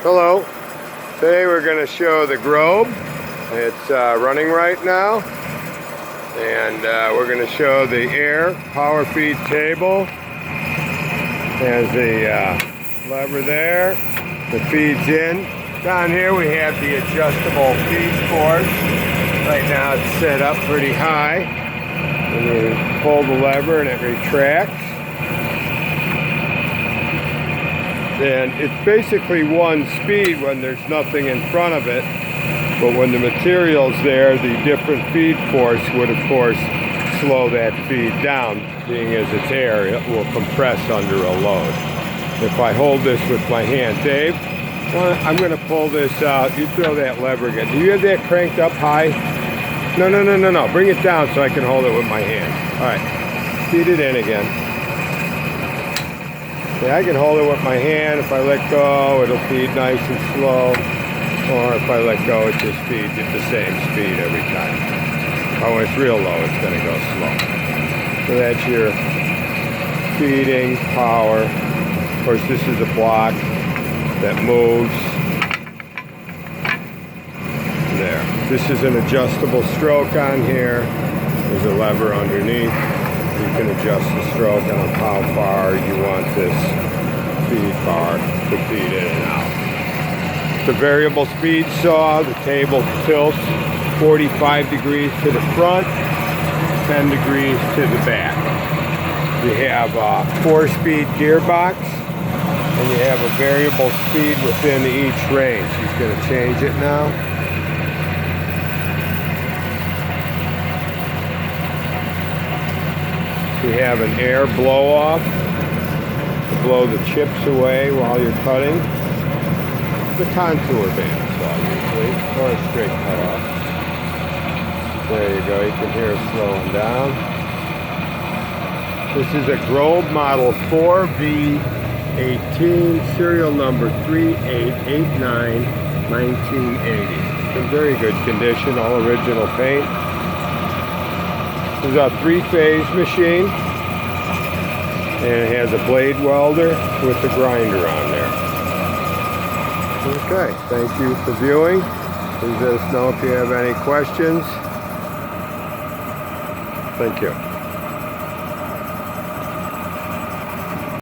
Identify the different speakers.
Speaker 1: Hello. Today we're going to show the Grob. It's running right now. And we're going to show the air power feed table. Has the lever there that feeds in. Down here we have the adjustable feed force. Right now it's set up pretty high. And you pull the lever and it retracts. And it's basically one speed when there's nothing in front of it, but when the material's there, the different feed force would of course slow that feed down. Being as it's air, it will compress under a load. If I hold this with my hand, Dave, I'm going to pull this out. You throw that lever again. Do you have that cranked up high? No. Bring it down so I can hold it with my hand. All right, feed it in again. Yeah, I can hold it with my hand. If I let go, it'll feed nice and slow. Or if I let go, it just feeds at the same speed every time. Oh, when it's real low, it's going to go slow. So that's your feeding power. Of course, this is a block that moves. There. This is an adjustable stroke on here. There's a lever underneath. You can adjust the stroke on how far you want this feed bar to feed in and out. It's a variable speed saw. The table tilts 45 degrees to the front, 10 degrees to the back. You have a 4-speed gearbox, and you have a variable speed within each range. He's going to change it now. We have an air blow-off to blow the chips away while you're cutting. It's a contour bandsaw usually, or a straight cut-off. There you go, you can hear it slowing down. This is a Grob model 4V18, serial number 3889, 1980. It's in very good condition, all original paint. This is a 3-phase machine, and it has a blade welder with the grinder on there. Okay, thank you for viewing. Please let us know if you have any questions. Thank you.